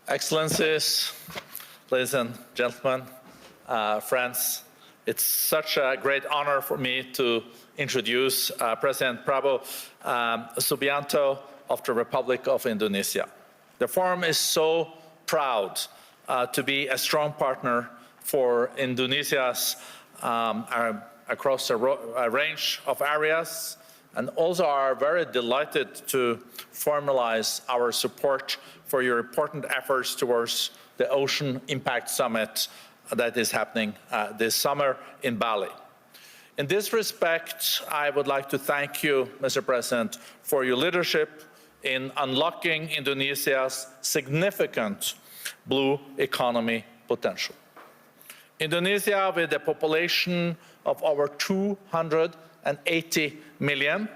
Excellencies, ladies and gentlemen, friends, it's such a great honor for me to introduce President Prabowo Subianto of the Republic of Indonesia. The Forum is so proud to be a strong partner for Indonesia's across a range of areas, and also are very delighted to formalize our support for your important efforts towards the Ocean Impact Summit that is happening this summer in Bali. In this respect, I would like to thank you, Mr. President, for your leadership in unlocking Indonesia's significant blue economy potential. Indonesia, with a population of over 280 million,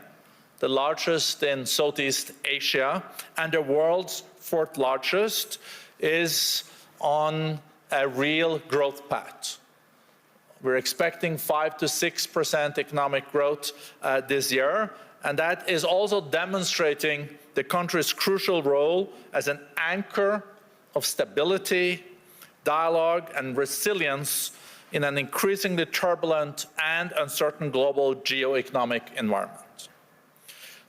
the largest in Southeast Asia, and the world's fourth largest, is on a real growth path. We're expecting 5 to 6% economic growth this year, and that is also demonstrating the country's crucial role as an anchor of stability, dialogue, and resilience in an increasingly turbulent and uncertain global geo-economic environment.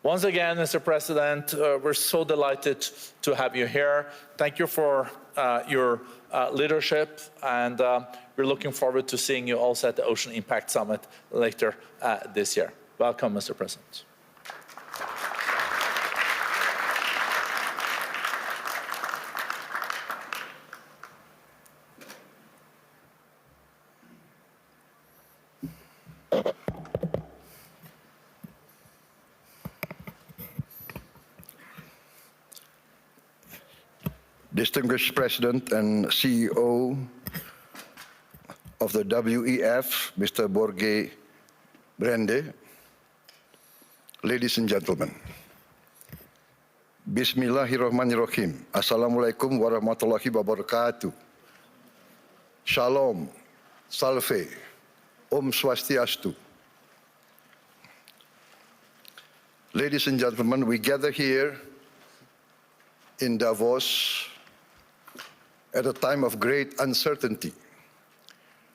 Once again, Mr. President, we're so delighted to have you here. Thank you for your leadership, and we're looking forward to seeing you also at the Ocean Impact Summit later this year. Welcome, Mr. President. Distinguished President and CEO of the WEF, Mr. Borge Brende, ladies and gentlemen, Bismillahirrahmanirrahim. Assalamualaikum warahmatullahi wabarakatuh. Shalom, Salve, Om Swastiastu. Ladies and gentlemen, we gather here in Davos at a time of great uncertainty,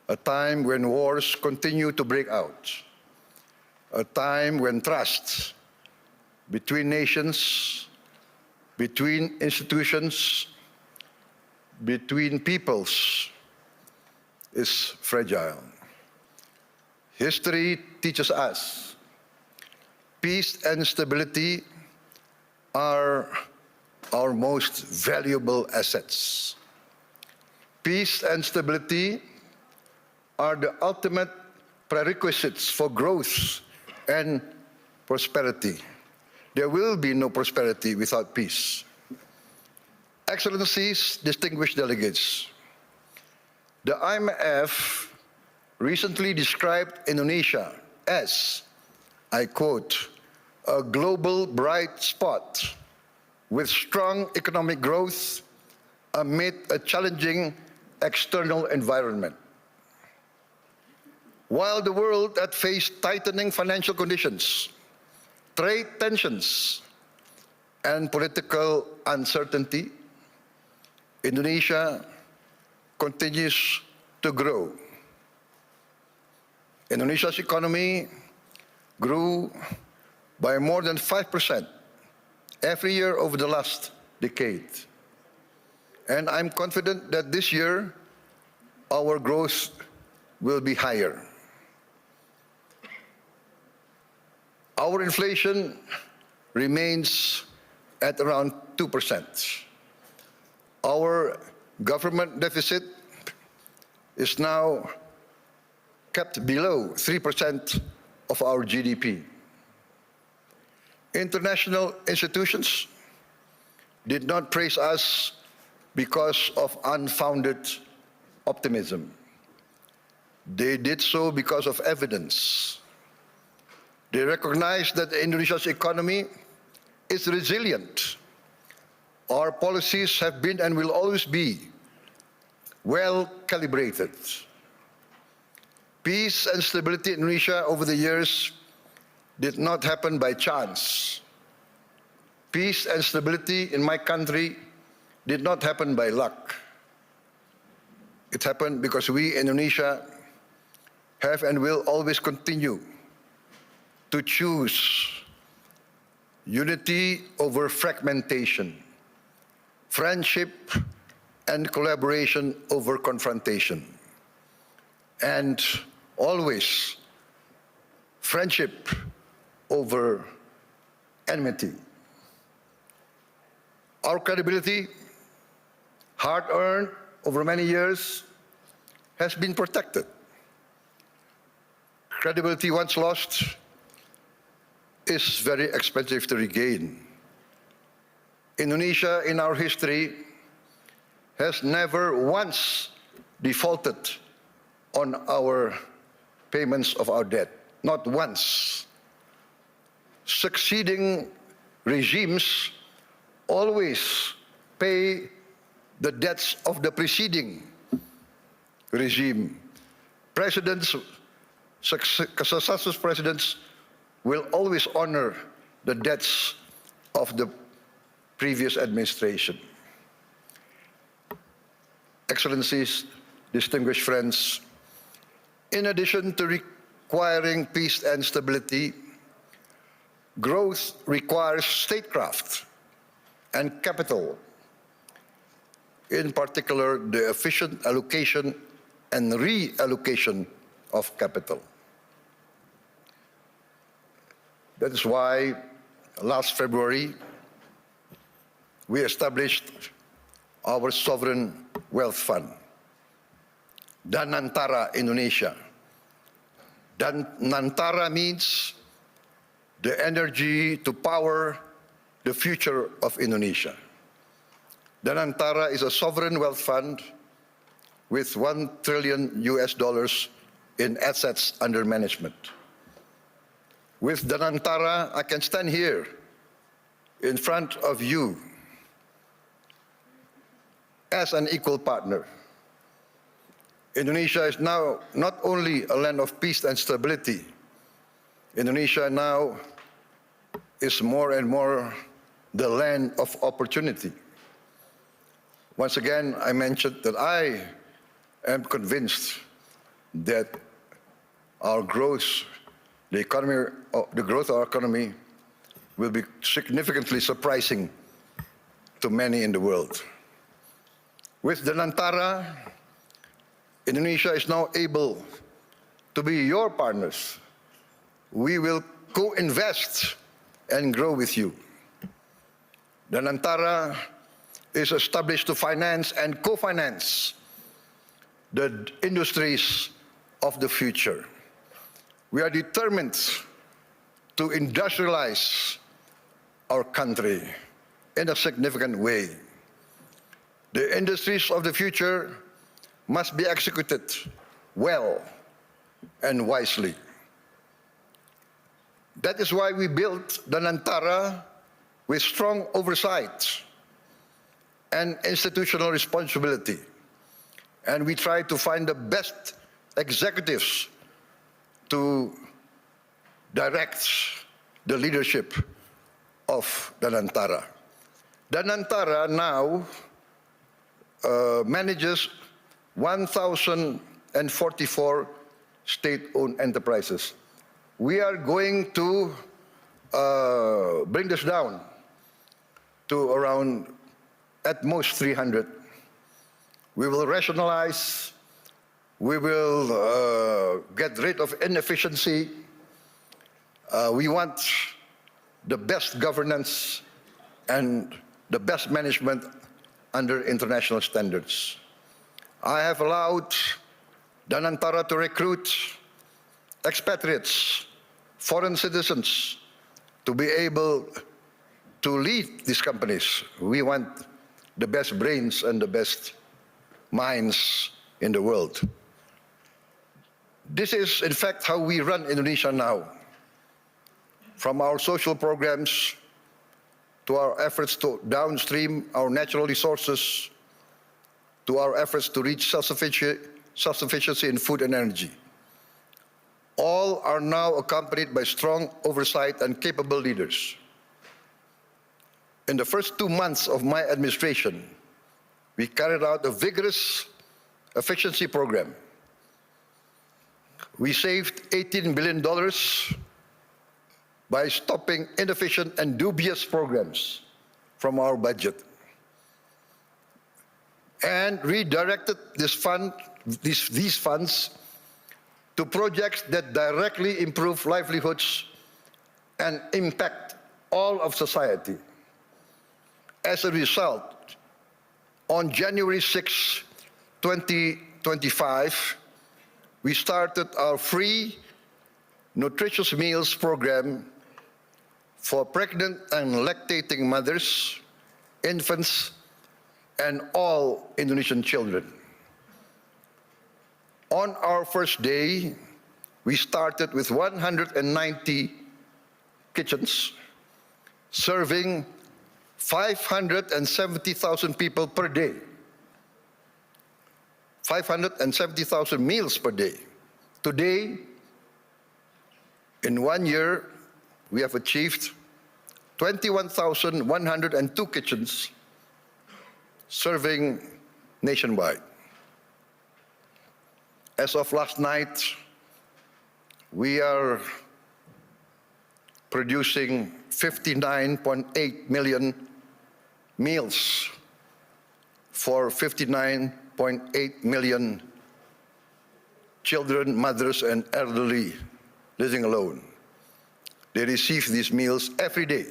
a time when wars continue to break out, a time when trust between nations, between institutions, between peoples is fragile. History teaches us peace and stability are our most valuable assets. Peace and stability are the ultimate prerequisites for growth and prosperity. There will be no prosperity without peace. Excellencies, distinguished delegates, the IMF recently described Indonesia as, I quote, a global bright spot with strong economic growth amid a challenging external environment. While the world had faced tightening financial conditions, trade tensions, and political uncertainty, Indonesia continues to grow. Indonesia's economy grew by more than 5% every year over the last decade. And I'm confident that this year, our growth will be higher. Our inflation remains at around 2%. Our government deficit is now kept below 3% of our GDP. International institutions did not praise us because of unfounded optimism. They did so because of evidence. They recognize that Indonesia's economy is resilient. Our policies have been and will always be well calibrated. Peace and stability in Indonesia over the years did not happen by chance. Peace and stability in my country did not happen by luck. It happened because we, Indonesia, have and will always continue to choose unity over fragmentation, friendship and collaboration over confrontation, and always friendship over enmity. Our credibility, hard-earned over many years, has been protected. Credibility once lost is very expensive to regain. Indonesia, in our history, has never once defaulted on our payments of our debt, not once. Succeeding regimes always pay the debts of the preceding regime. Presidents, successive presidents will always honor the debts of the previous administration. Excellencies, distinguished friends, in addition to requiring peace and stability, growth requires statecraft and capital, in particular the efficient allocation and reallocation of capital. That is why last February we established our sovereign wealth fund, Danantara Indonesia. Danantara means the energy to power the future of Indonesia. Danantara is a sovereign wealth fund with $1 trillion in assets under management. With Danantara, I can stand here in front of you as an equal partner. Indonesia is now not only a land of peace and stability. Indonesia now is more and more the land of opportunity. Once again, I mentioned that I am convinced that our growth, the growth of our economy will be significantly surprising to many in the world. With Danantara, Indonesia is now able to be your partners. We will co-invest and grow with you. Danantara is established to finance and co-finance the industries of the future. We are determined to industrialize our country in a significant way. The industries of the future must be executed well and wisely. That is why we built Danantara with strong oversight and institutional responsibility. And we try to find the best executives to direct the leadership of Danantara. Danantara now manages 1,044 state-owned enterprises. We are going to bring this down to around, at most, 300. We will rationalize, we will get rid of inefficiency. We want the best governance and the best management under international standards. I have allowed Danantara to recruit expatriates, foreign citizens, to be able to lead these companies. We want the best brains and the best minds in the world. This is, in fact, how we run Indonesia now. From our social programs to our efforts to downstream our natural resources, to our efforts to reach self-sufficiency in food and energy. All are now accompanied by strong oversight and capable leaders. In the first 2 months of my administration, we carried out a vigorous efficiency program. We saved $18 billion by stopping inefficient and dubious programs from our budget and redirected these funds to projects that directly improve livelihoods and impact all of society. As a result, on January 6, 2025, we started our free nutritious meals program for pregnant and lactating mothers, infants, and all Indonesian children. On our first day, we started with 190 kitchens, serving 570,000 people per day. 570,000 meals per day. Today, in 1 year, we have achieved 21,102 kitchens serving nationwide. As of last night, we are producing 59.8 million meals for 59.8 million children, mothers, and elderly living alone. They receive these meals every day.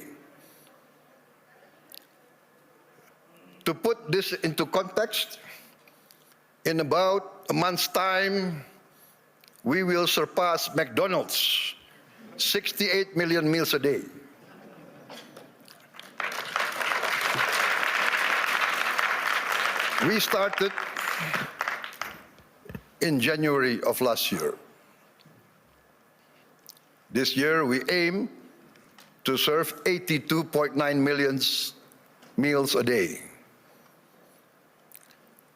To put this into context, in about a month's time, we will surpass McDonald's, 68 million meals a day. We started in January of last year. This year, we aim to serve 82.9 million meals a day.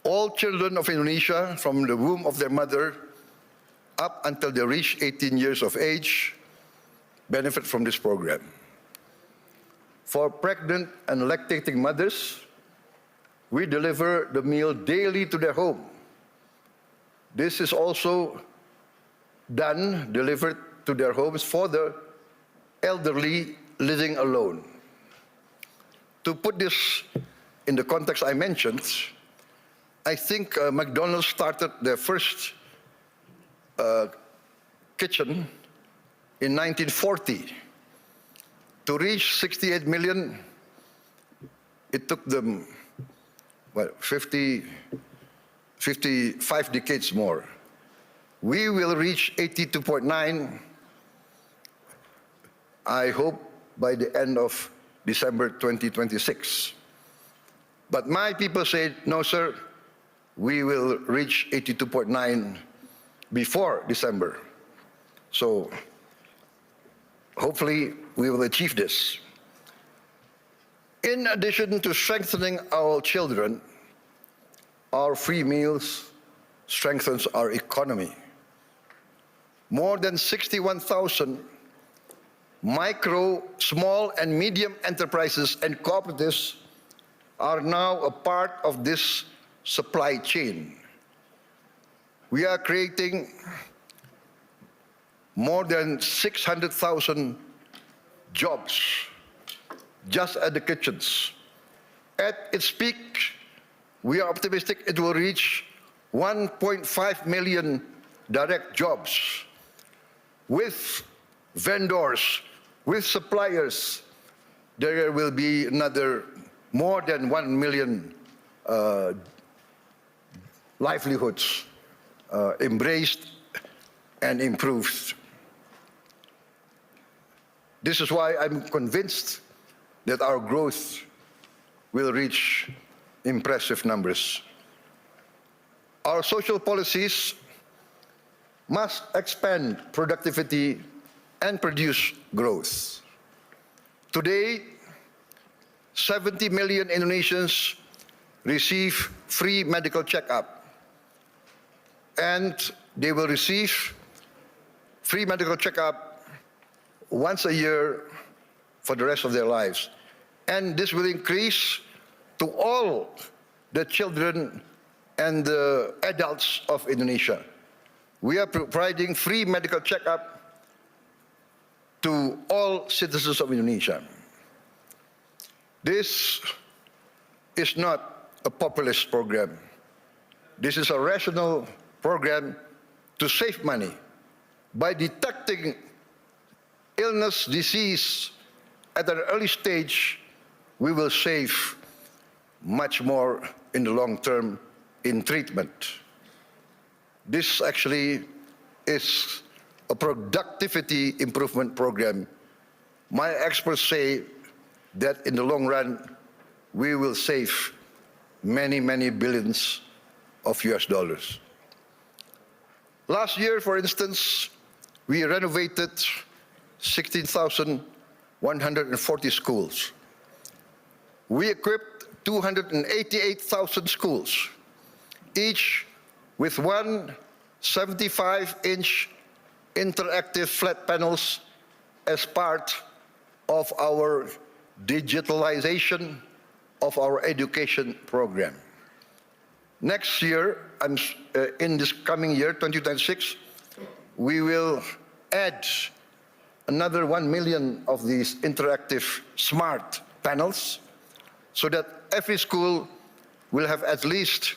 All children of Indonesia, from the womb of their mother up until they reach 18 years of age, benefit from this program. For pregnant and lactating mothers, we deliver the meal daily to their home. This is also delivered to their homes for the elderly living alone. To put this in the context I mentioned, I think McDonald's started their first kitchen in 1940. To reach 68 million, it took them, 55 decades more. We will reach 82.9, I hope, by the end of December 2026. But my people say, no, sir, we will reach 82.9 before December. So hopefully we will achieve this. In addition to strengthening our children, our free meals strengthens our economy. More than 61,000 micro, small, and medium enterprises and cooperatives are now a part of this supply chain. We are creating more than 600,000 jobs just at the kitchens. At its peak, we are optimistic it will reach 1.5 million direct jobs with vendors, with suppliers. There will be another more than 1 million livelihoods embraced and improved. This is why I'm convinced that our growth will reach impressive numbers. Our social policies must expand productivity and produce growth. Today, 70 million Indonesians receive free medical checkup, and they will receive free medical checkup once a year for the rest of their lives. And this will increase to all the children and the adults of Indonesia. We are providing free medical checkup to all citizens of Indonesia. This is not a populist program. This is a rational program to save money. By detecting illness, disease at an early stage, we will save much more in the long term in treatment. This actually is a productivity improvement program. My experts say that in the long run, we will save many, many billions of US dollars. Last year, for instance, we renovated 16,140 schools. We equipped 288,000 schools, each with one 75-inch interactive flat panels as part of our digitalization of our education program. Next year, in this coming year, 2026, we will add another 1 million of these interactive smart panels so that every school will have at least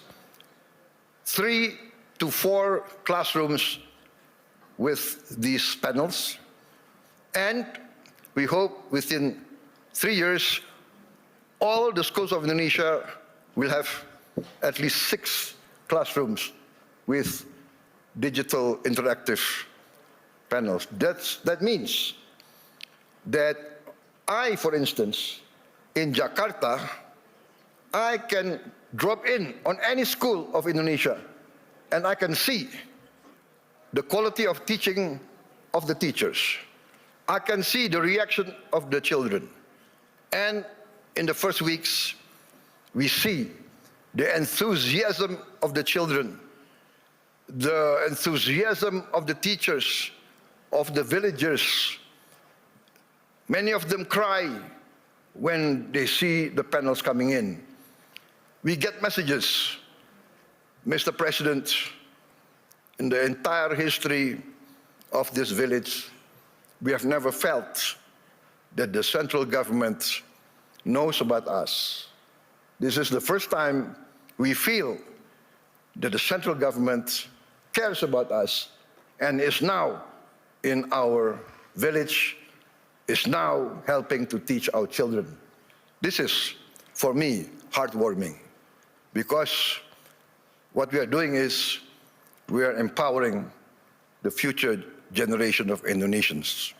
3 to 4 classrooms with these panels. And we hope within 3 years, all the schools of Indonesia will have at least 6 classrooms with digital interactive panels. That means that I, for instance, in Jakarta, I can drop in on any school of Indonesia and I can see the quality of teaching of the teachers. I can see the reaction of the children. And in the first weeks, we see the enthusiasm of the children, the enthusiasm of the teachers, of the villagers. Many of them cry when they see the panels coming in. We get messages, Mr. President, in the entire history of this village, we have never felt that the central government knows about us. This is the first time we feel that the central government cares about us and is now in our village, is now helping to teach our children. This is, for me, heartwarming, because what we are doing is we are empowering the future generation of Indonesians.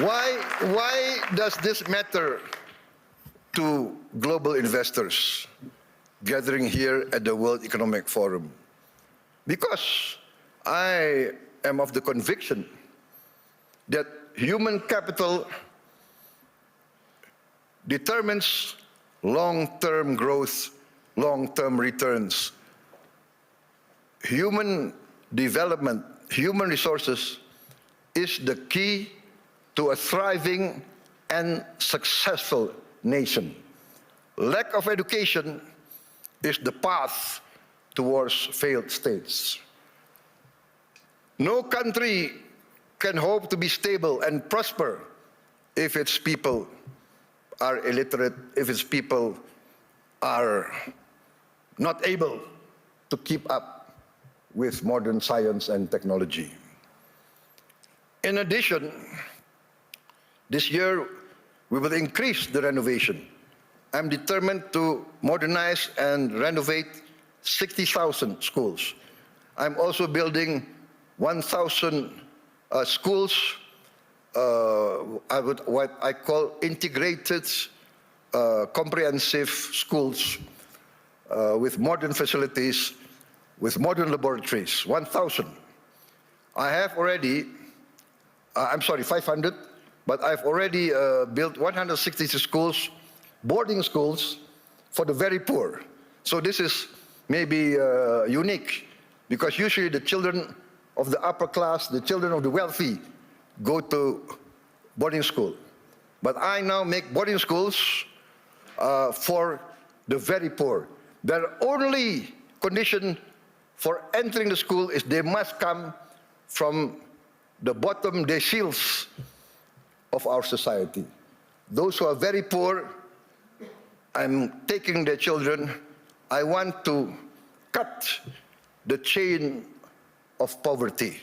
Why does this matter to global investors gathering here at the World Economic Forum? Because I am of the conviction that human capital determines long-term growth, long-term returns. Human development, human resources is the key to a thriving and successful nation. Lack of education is the path towards failed states. No country can hope to be stable and prosper if its people are illiterate, if its people are not able to keep up with modern science and technology. In addition, this year we will increase the renovation. I'm determined to modernize and renovate 60,000 schools. I'm also building 1,000 schools, what I call integrated, comprehensive schools with modern facilities, with modern laboratories, 1,000. I have already, 500, but I've already built 160 schools, boarding schools for the very poor. So this is maybe unique, because usually the children of the upper class, the children of the wealthy, go to boarding school. But I now make boarding schools for the very poor. Their only condition for entering the school is they must come from the bottom deciles of our society. Those who are very poor, I'm taking their children. I want to cut the chain of poverty.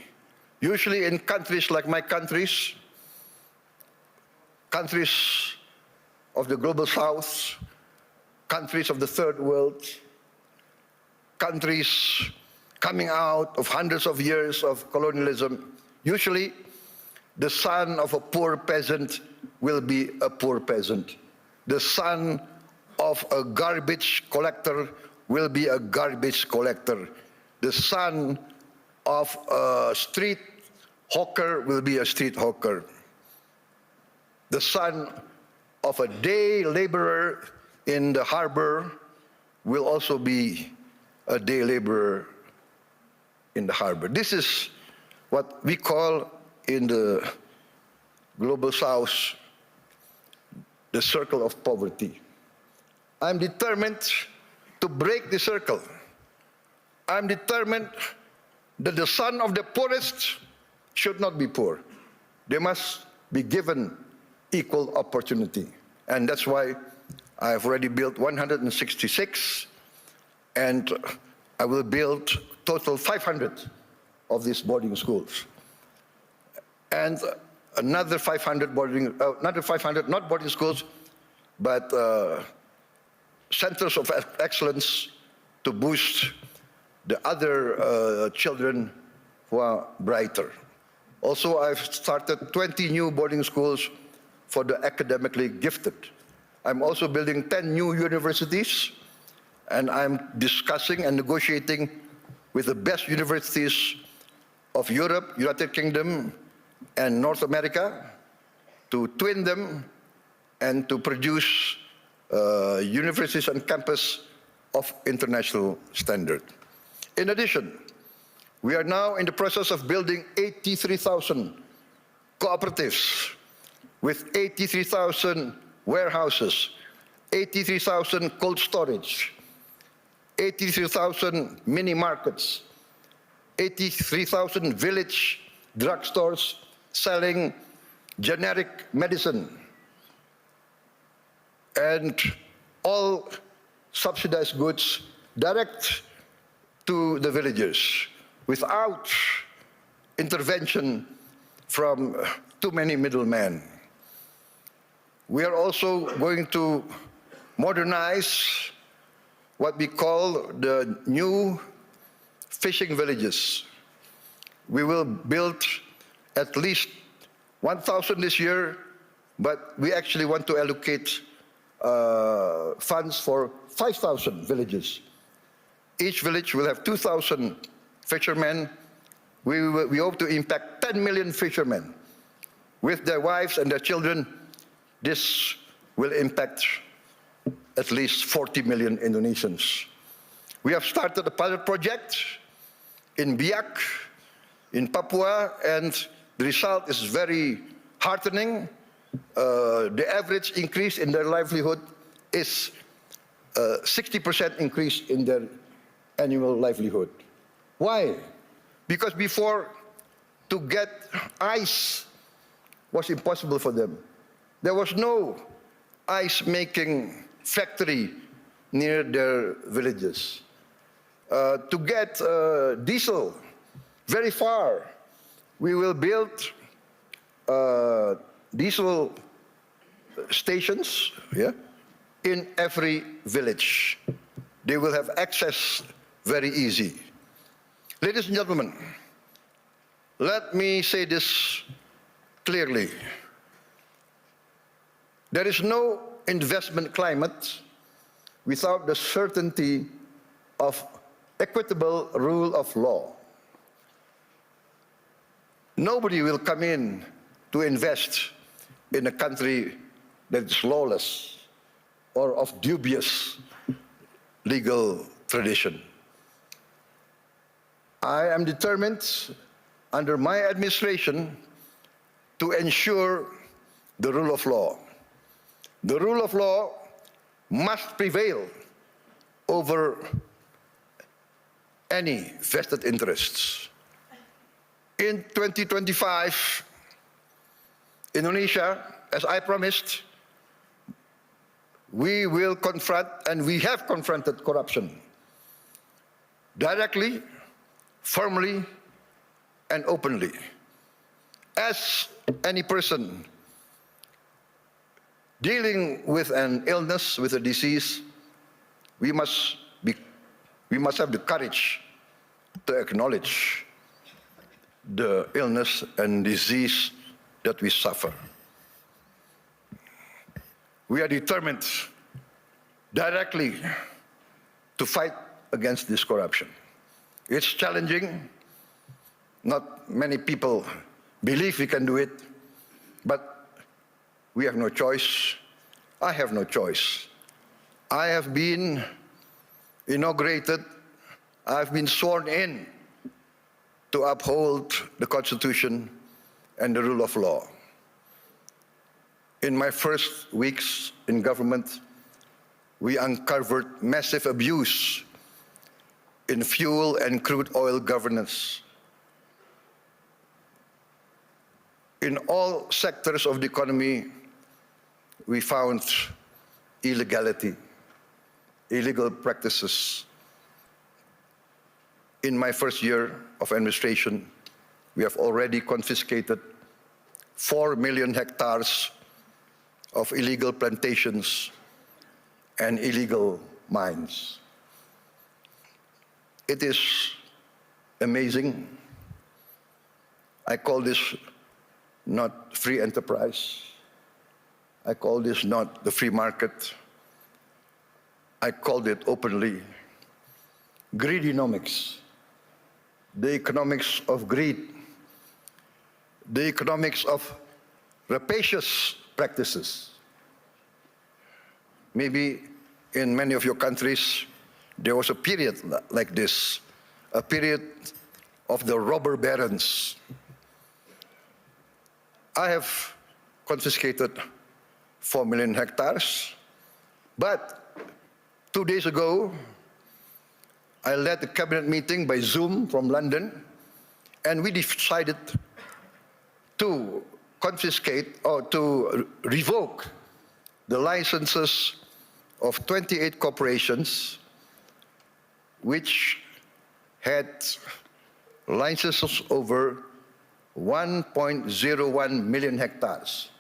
Usually in countries like my countries of the global south, countries of the third world, countries coming out of hundreds of years of colonialism, usually the son of a poor peasant will be a poor peasant. The son of a garbage collector will be a garbage collector. The son of a street hawker will be a street hawker. The son of a day laborer in the harbor will also be a day laborer in the harbor. This is what we call in the global south the circle of poverty. I'm determined to break the circle. I'm determined that the son of the poorest should not be poor. They must be given equal opportunity. And that's why I've already built 166, and I will build total 500 of these boarding schools. And another 500 not boarding schools, but centers of excellence to boost the other children who are brighter. Also, I've started 20 new boarding schools for the academically gifted. I'm also building 10 new universities, and I'm discussing and negotiating with the best universities of Europe, United Kingdom, and North America to twin them and to produce universities and campus of international standard. In addition, we are now in the process of building 83,000 cooperatives with 83,000 warehouses, 83,000 cold storage, 83,000 mini markets, 83,000 village drugstores selling generic medicine, and all subsidized goods direct to the villagers without intervention from too many middlemen. We are also going to modernize what we call the new fishing villages. We will build at least 1,000 this year, but we actually want to allocate funds for 5,000 villages. Each village will have 2,000 fishermen. We hope to impact 10 million fishermen with their wives and their children. This will impact at least 40 million Indonesians. We have started a pilot project in Biak, in Papua, and the result is very heartening. The average increase in their livelihood is 60% increase in their annual livelihood. Why? Because before, to get ice was impossible for them. There was no ice-making factory near their villages. To get diesel very far, we will build diesel stations, in every village. They will have access very easy. Ladies and gentlemen, let me say this clearly. There is no investment climate without the certainty of equitable rule of law. Nobody will come in to invest in a country that is lawless or of dubious legal tradition. I am determined, under my administration, to ensure the rule of law. The rule of law must prevail over any vested interests. In 2025, Indonesia, as I promised, we will confront, and we have confronted corruption directly, firmly, and openly. As any person dealing with an illness, with a disease, we must have the courage to acknowledge the illness and disease that we suffer. We are determined directly to fight against this corruption. It's challenging. Not many people believe we can do it, but we have no choice. I have no choice. I have been inaugurated, I've been sworn in to uphold the Constitution and the rule of law. In my first weeks in government, we uncovered massive abuse in fuel and crude oil governance. In all sectors of the economy, we found illegality, illegal practices. In my first year of administration, we have already confiscated 4 million hectares of illegal plantations and illegal mines. It is amazing. I call this not free enterprise. I call this not the free market. I called it openly greedonomics, the economics of greed, the economics of rapacious practices. Maybe in many of your countries, there was a period like this, a period of the robber barons. I have confiscated 4 million hectares, but 2 days ago, I led a cabinet meeting by Zoom from London, and we decided to confiscate or to revoke the licenses of 28 corporations which had licenses over 1.01 million hectares.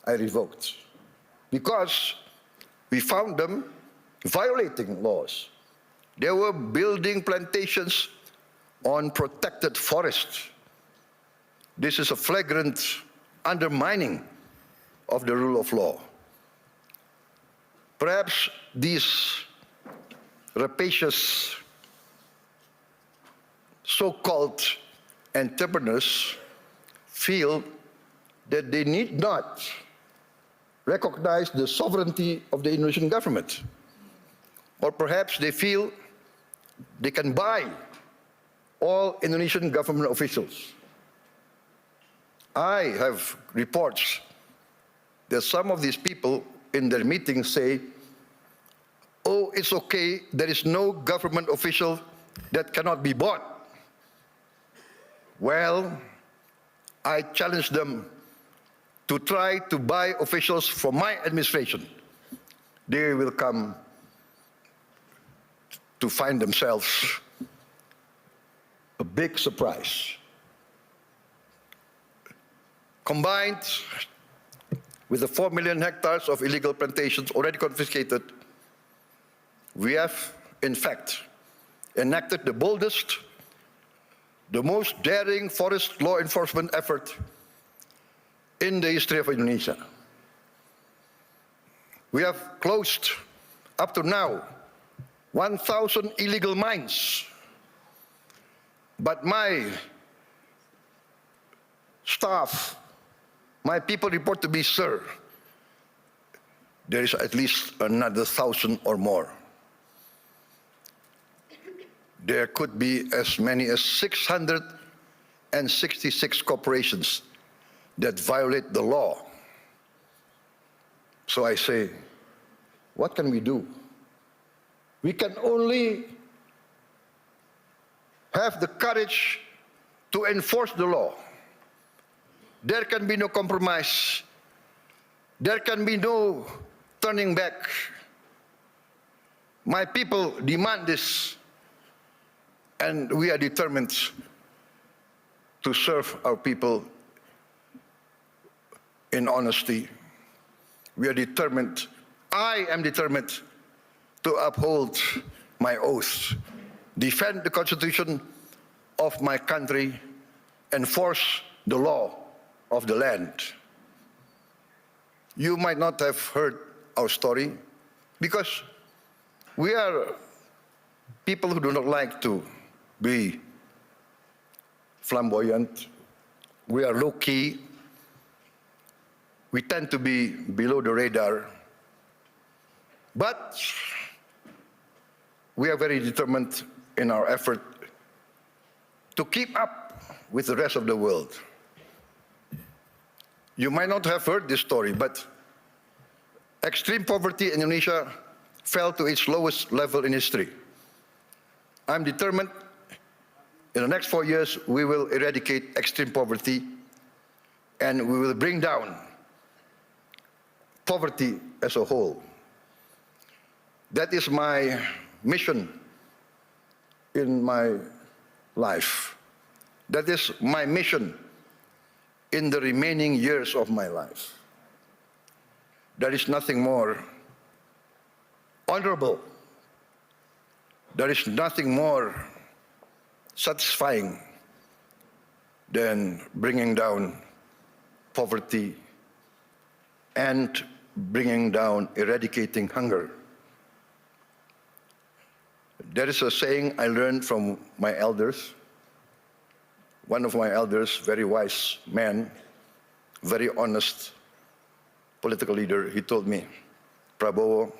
I revoked because we found them violating laws. They were building plantations on protected forests. This is a flagrant undermining of the rule of law. Perhaps these rapacious so-called entrepreneurs feel that they need not recognize the sovereignty of the Indonesian government. Or perhaps they feel they can buy all Indonesian government officials. I have reports that some of these people in their meetings say, oh, it's okay, there is no government official that cannot be bought. Well, I challenge them to try to buy officials from my administration. They will come to find themselves a big surprise. Combined with the 4 million hectares of illegal plantations already confiscated, we have, in fact, enacted the boldest, the most daring forest law enforcement effort in the history of Indonesia. We have closed, up to now, 1,000 illegal mines. But my staff, my people report to me, sir, there is at least another 1,000 or more. There could be as many as 666 corporations that violate the law. So I say, what can we do? We can only have the courage to enforce the law. There can be no compromise. There can be no turning back. My people demand this, and we are determined to serve our people in honesty. We are determined, I am determined to uphold my oath, defend the Constitution of my country, enforce the law of the land. You might not have heard our story because we are people who do not like to be flamboyant. We are low-key. We tend to be below the radar. But we are very determined in our effort to keep up with the rest of the world. You might not have heard this story, but extreme poverty in Indonesia fell to its lowest level in history. I'm determined in the next 4 years we will eradicate extreme poverty and we will bring down poverty as a whole. That is my mission in my life. That is my mission in the remaining years of my life. There is nothing more honorable. There is nothing more satisfying than bringing down poverty and bringing down, eradicating hunger. There is a saying I learned from my elders. One of my elders, very wise man, very honest political leader, he told me, Prabowo,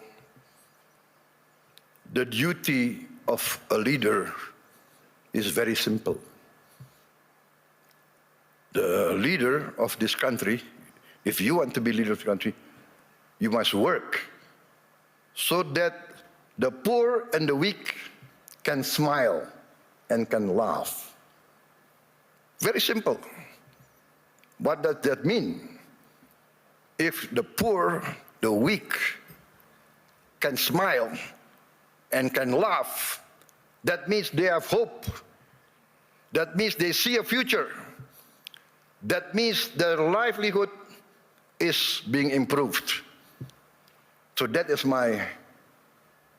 the duty of a leader is very simple. The leader of this country, if you want to be leader of the country, you must work so that the poor and the weak can smile and can laugh. Very simple. What does that mean? If the poor, the weak, can smile and can laugh, that means they have hope. That means they see a future. That means their livelihood is being improved. So that is my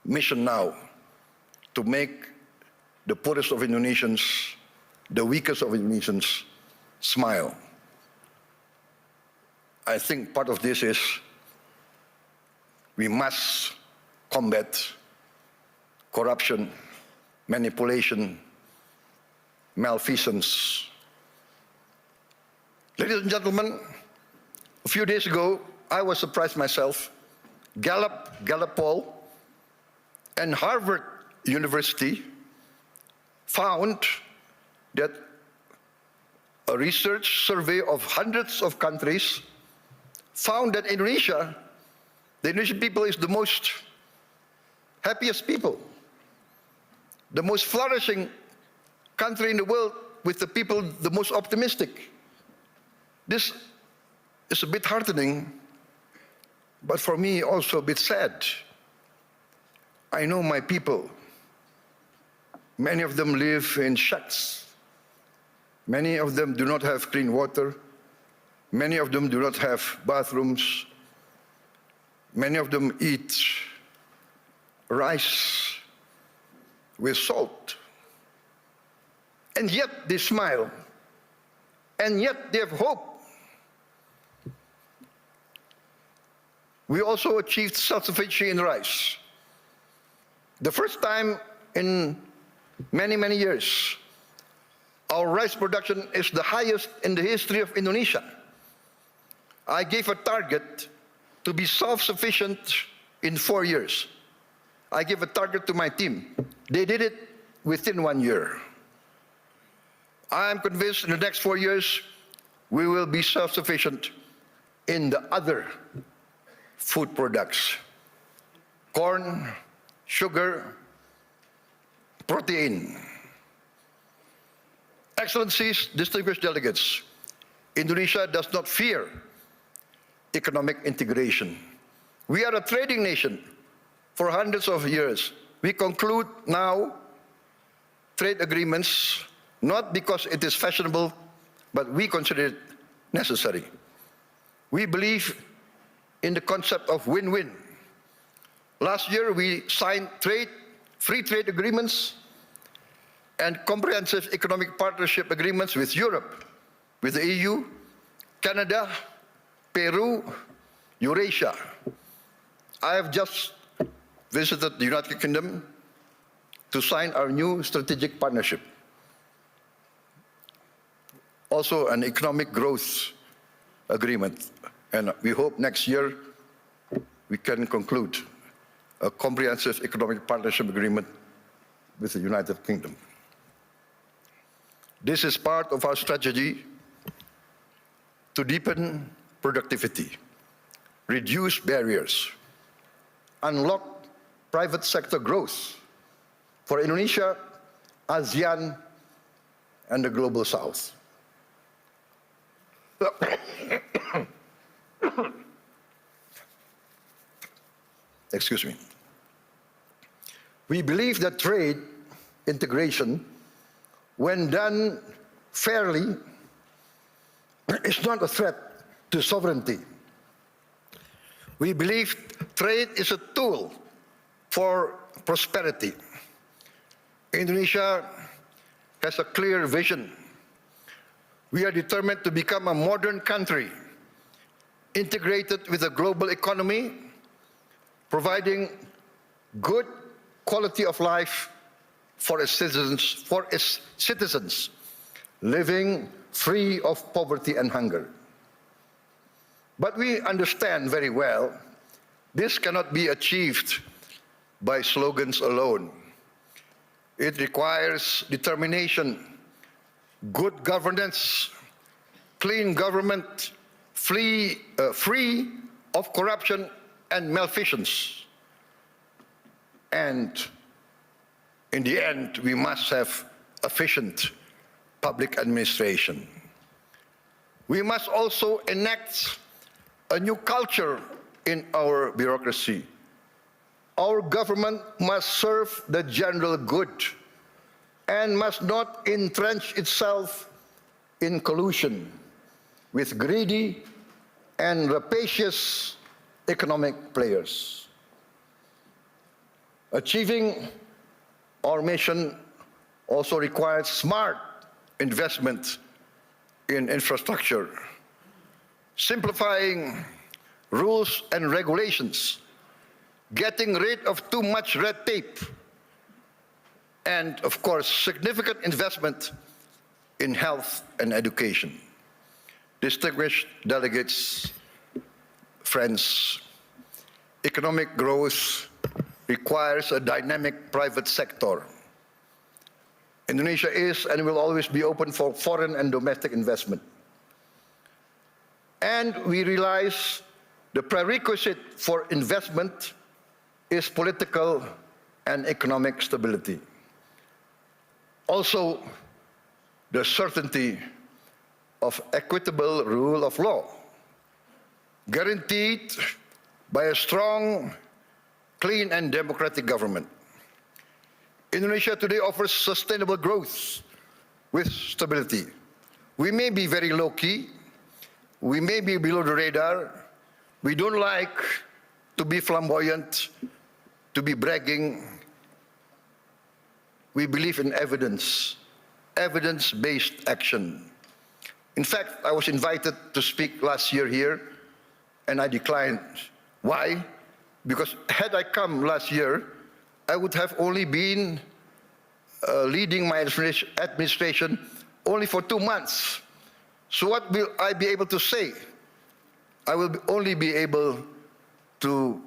mission now, to make the poorest of Indonesians, the weakest of Indonesians, smile. I think part of this is we must combat corruption, manipulation, malfeasance. Ladies and gentlemen, a few days ago, I was surprised myself. Gallup poll and Harvard University found that a research survey of hundreds of countries found that Indonesia, the Indonesian people is the most happiest people, the most flourishing country in the world with the people the most optimistic. This is a bit heartening, but for me also a bit sad. I know my people. Many of them live in shacks. Many of them do not have clean water. Many of them do not have bathrooms. Many of them eat rice with salt. And yet they smile. And yet they have hope. We also achieved self-sufficiency in rice. The first time in many, many years, our rice production is the highest in the history of Indonesia. I gave a target to be self-sufficient in 4 years. I gave a target to my team. They did it within 1 year. I am convinced in the next 4 years, we will be self-sufficient in the other food products, corn, sugar, protein. Excellencies, distinguished delegates, Indonesia does not fear economic integration. We are a trading nation for hundreds of years. We conclude now trade agreements not because it is fashionable, but we consider it necessary. We believe in the concept of win-win. Last year, we signed free trade agreements and comprehensive economic partnership agreements with Europe, with the EU, Canada, Peru, Eurasia. I have just visited the United Kingdom to sign our new strategic partnership. Also an economic growth agreement. And we hope next year we can conclude a comprehensive economic partnership agreement with the United Kingdom. This is part of our strategy to deepen productivity, reduce barriers, unlock private sector growth for Indonesia, ASEAN, and the Global South. Excuse me. We believe that trade integration, when done fairly, is not a threat to sovereignty. We believe trade is a tool for prosperity. Indonesia has a clear vision. We are determined to become a modern country, integrated with the global economy, providing good quality of life for its citizens, living free of poverty and hunger. But we understand very well this cannot be achieved by slogans alone. It requires determination, good governance, clean government, free of corruption and malfeasance. And in the end, we must have efficient public administration. We must also enact a new culture in our bureaucracy. Our government must serve the general good and must not entrench itself in collusion with greedy and rapacious economic players. Achieving our mission also requires smart investment in infrastructure, simplifying rules and regulations, getting rid of too much red tape, and of course, significant investment in health and education. Distinguished delegates, friends, economic growth requires a dynamic private sector. Indonesia is and will always be open for foreign and domestic investment. And we realize the prerequisite for investment is political and economic stability. Also, the certainty of equitable rule of law, guaranteed by a strong, clean and democratic government. Indonesia today offers sustainable growth with stability. We may be very low-key, we may be below the radar, we don't like to be flamboyant, to be bragging. We believe in evidence, evidence-based action. In fact, I was invited to speak last year here, and I declined. Why? Because had I come last year, I would have only been leading my administration only for 2 months. So what will I be able to say? I will only be able to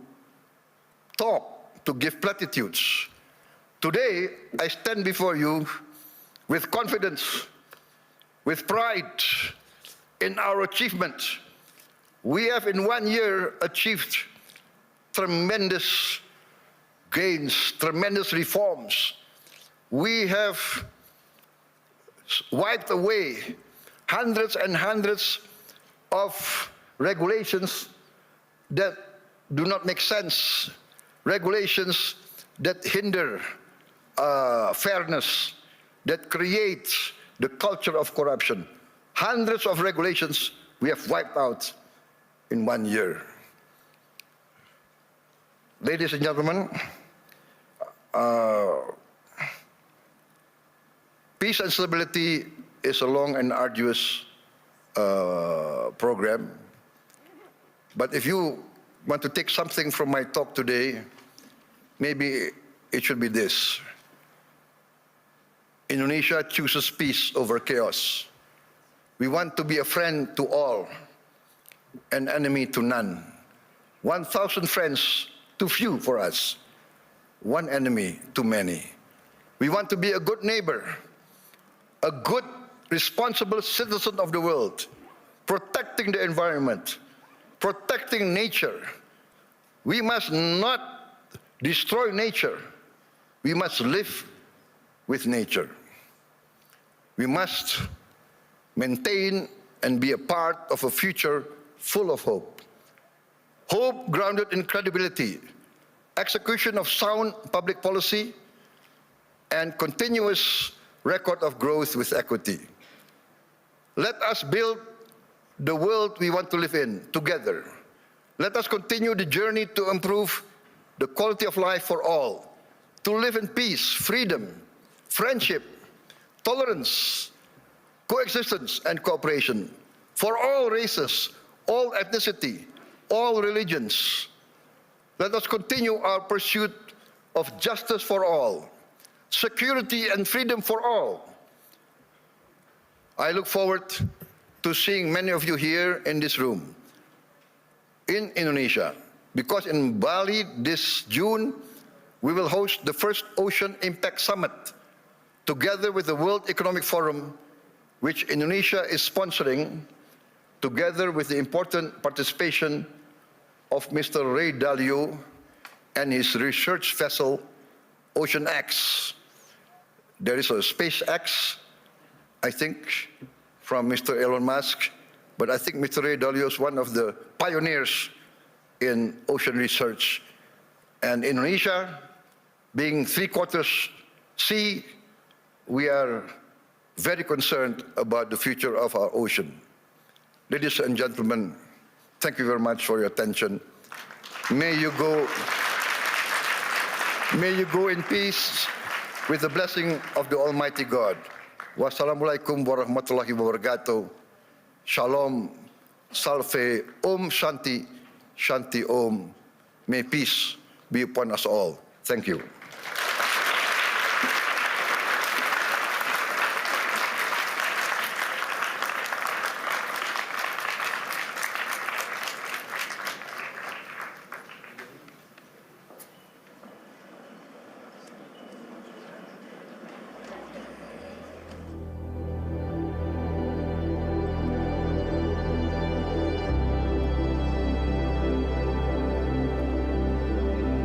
talk, to give platitudes. Today, I stand before you with confidence, with pride in our achievement. We have in 1 year achieved tremendous gains, tremendous reforms. We have wiped away hundreds and hundreds of regulations that do not make sense, regulations that hinder fairness, that create the culture of corruption. Hundreds of regulations we have wiped out in 1 year. Ladies and gentlemen, peace and stability is a long and arduous program. But if you want to take something from my talk today, maybe it should be this. Indonesia chooses peace over chaos. We want to be a friend to all, an enemy to none. 1,000 friends too few for us, one enemy too many. We want to be a good neighbor, a good, responsible citizen of the world, protecting the environment, protecting nature. We must not destroy nature. We must live with nature. We must maintain and be a part of a future full of hope. Hope grounded in credibility, execution of sound public policy, and continuous record of growth with equity. Let us build the world we want to live in together. Let us continue the journey to improve the quality of life for all, to live in peace, freedom, friendship, tolerance, coexistence, and cooperation for all races, all ethnicity, all religions. Let us continue our pursuit of justice for all, security and freedom for all. I look forward to seeing many of you here in this room in Indonesia, because in Bali this June, we will host the first Ocean Impact Summit together with the World Economic Forum, which Indonesia is sponsoring, together with the important participation of Mr. Ray Dalio and his research vessel, Ocean X. There is a SpaceX, I think, from Mr. Elon Musk, but I think Mr. Ray Dalio is one of the pioneers in ocean research. And Indonesia, being 3/4 sea, we are very concerned about the future of our ocean. Ladies and gentlemen, thank you very much for your attention. May you go in peace with the blessing of the Almighty God. Wassalamualaikum warahmatullahi wabarakatuh. Shalom, salve, Om Shanti, Shanti Om. May peace be upon us all. Thank you.